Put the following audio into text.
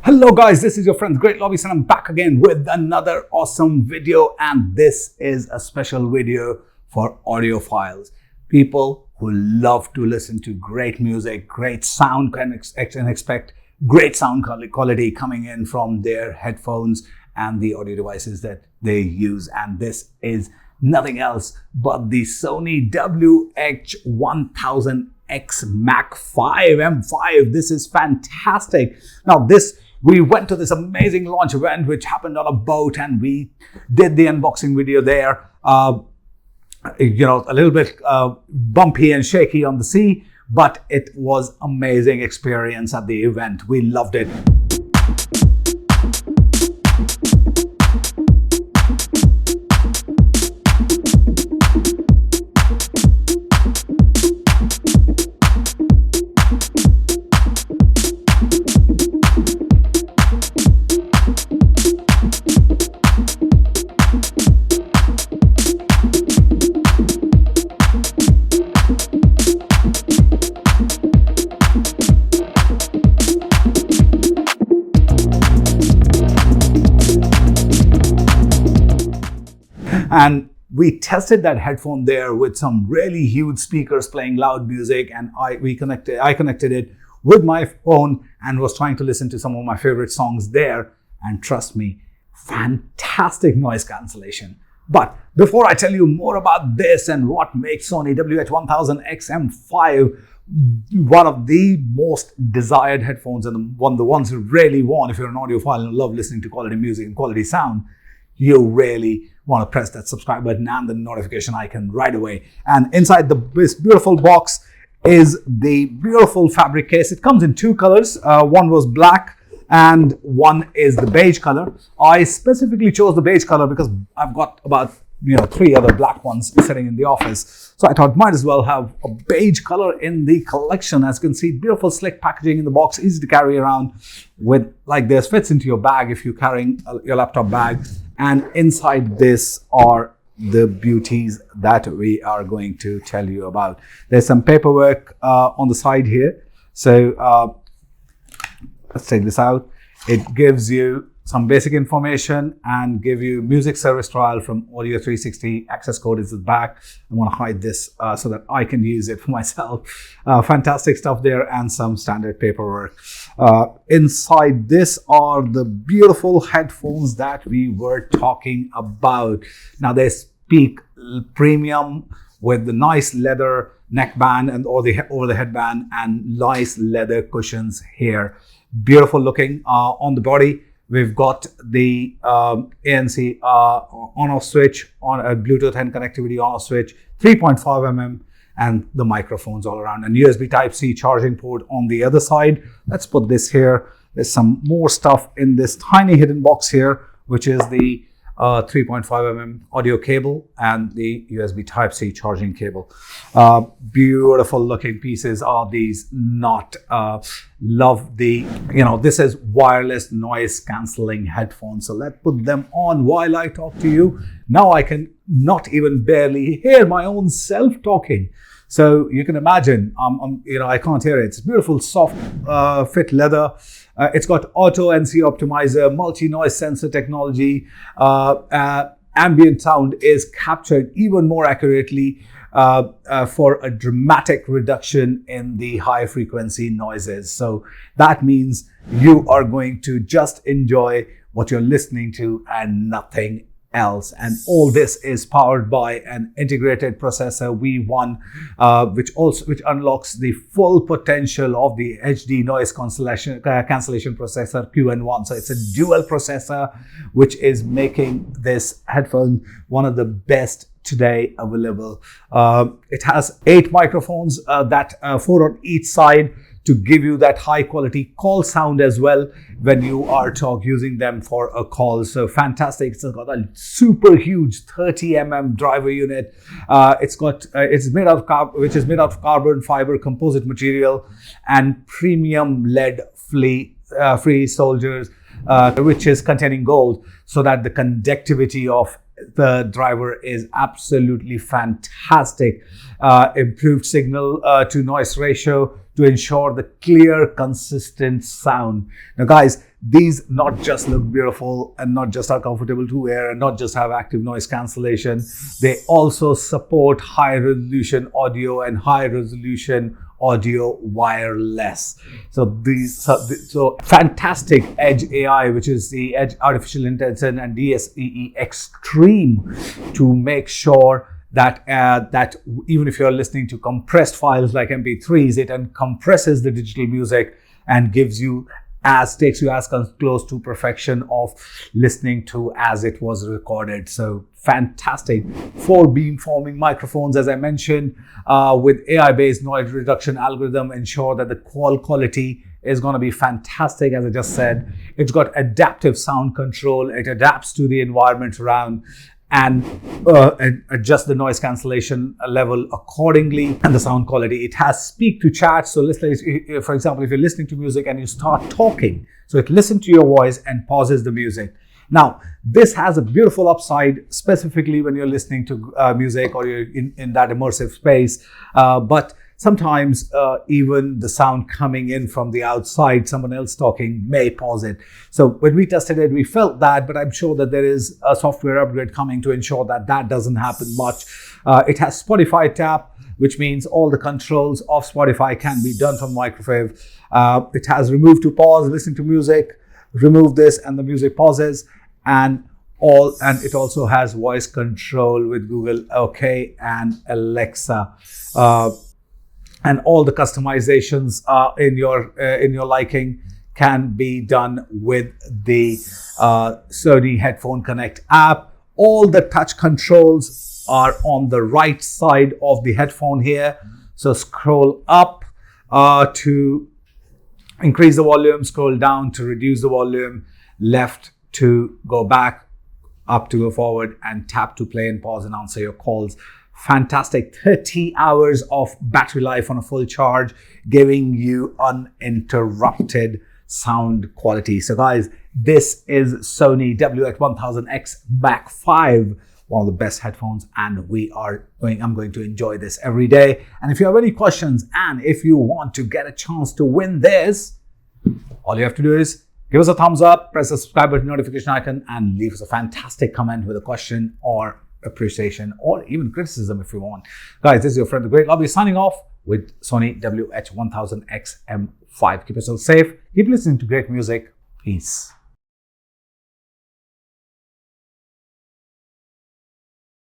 Hello guys, this is your friend Great Lobbies and I'm back again with another awesome video, and this is a special video for audiophiles. People who love to listen to great music, great sound, and expect great sound quality coming in from their headphones and the audio devices that they use. And this is nothing else but the Sony WH-1000XM5. This is fantastic. Now we went to this amazing launch event which happened on a boat, and we did the unboxing video there. A little bit bumpy and shaky on the sea, but it was amazing experience at the event. We loved it. And we tested that headphone there with some really huge speakers playing loud music, and I connected it with my phone and was trying to listen to some of my favorite songs there. And trust me, fantastic noise cancellation. But before I tell you more about this and what makes Sony WH-1000XM5 one of the most desired headphones and the ones you really want if you're an audiophile and love listening to quality music and quality sound, you really want to press that subscribe button and the notification icon right away. And inside this beautiful box is the beautiful fabric case. It comes in two colors. One was black and one is the beige color. I specifically chose the beige color because I've got about 3 other black ones sitting in the office. So I thought might as well have a beige color in the collection. As you can see, beautiful slick packaging in the box, easy to carry around with like this, fits into your bag if you're carrying your laptop bag. And inside this are the beauties that we are going to tell you about. There's some paperwork on the side here. So let's take this out. It gives you some basic information and give you music service trial from Audio 360. Access code is at the back. I want to hide this so that I can use it for myself. Fantastic stuff there, and some standard paperwork. Inside this are the beautiful headphones that we were talking about. Now they speak premium with the nice leather neckband and or the over the headband and nice leather cushions here. Beautiful looking on the body. We've got the ANC on-off switch, on a Bluetooth and connectivity on-off switch, 3.5 mm, and the microphones all around, and USB Type-C charging port on the other side. Let's put this here. There's some more stuff in this tiny hidden box here, which is the 3.5 mm audio cable and the USB Type-C charging cable. Beautiful looking pieces are these. Love the, this is wireless noise cancelling headphones. So let's put them on while I talk to you. Now I can not even barely hear my own self talking. So you can imagine, I can't hear it. It's beautiful, soft fit leather. It's got auto NC optimizer, multi-noise sensor technology. Ambient sound is captured even more accurately for a dramatic reduction in the high frequency noises. So that means you are going to just enjoy what you're listening to and nothing else. And all this is powered by an integrated processor V1, which unlocks the full potential of the HD noise cancellation processor QN1. So it's a dual processor, which is making this headphone one of the best today available. It has 8 microphones, 4 on each side, to give you that high quality call sound as well when you are using them for a call. So fantastic. It's got a super huge 30 mm driver unit. It's made out of carbon fiber composite material and premium lead free soldiers, which is containing gold, so that the conductivity of the driver is absolutely fantastic. Improved signal to noise ratio to ensure the clear, consistent sound. Now guys, these not just look beautiful and not just are comfortable to wear and not just have active noise cancellation, they also support high resolution audio and high resolution audio wireless. So fantastic Edge AI, which is the Edge Artificial Intelligence, and DSEE Extreme, to make sure that that even if you're listening to compressed files like MP3s, it compresses the digital music and takes you as close to perfection of listening to as it was recorded. So fantastic. 4 beamforming microphones, as I mentioned, with AI-based noise reduction algorithm, ensure that the call quality is going to be fantastic. As I just said, it's got adaptive sound control. It adapts to the environment around and adjust the noise cancellation level accordingly, and the sound quality. It has speak to chat. So for example, if you're listening to music and you start talking, so it listens to your voice and pauses the music. Now, this has a beautiful upside, specifically when you're listening to music or you're in that immersive space. But sometimes even the sound coming in from the outside, someone else talking, may pause it. So when we tested it, we felt that, but I'm sure that there is a software upgrade coming to ensure that that doesn't happen much. It has Spotify tap, which means all the controls of Spotify can be done from microwave. It has remove to pause, listen to music, remove this, and the music pauses, and it also has voice control with Google OK and Alexa. And all the customizations in your liking can be done with the Sony Headphone Connect app. All the touch controls are on the right side of the headphone here. So scroll up to increase the volume, scroll down to reduce the volume, left to go back, up to go forward, and tap to play and pause and answer your calls. Fantastic. 30 hours of battery life on a full charge, giving you uninterrupted sound quality. So guys, this is Sony WH-1000XM5, one of the best headphones, and I'm going to enjoy this every day. And if you have any questions and if you want to get a chance to win this, all you have to do is give us a thumbs up, press the subscribe button, notification icon, and leave us a fantastic comment with a question or appreciation or even criticism if you want. Guys, this is your friend the Great Lobby signing off with Sony WH-1000XM5. Keep yourself safe, keep listening to great music. Peace.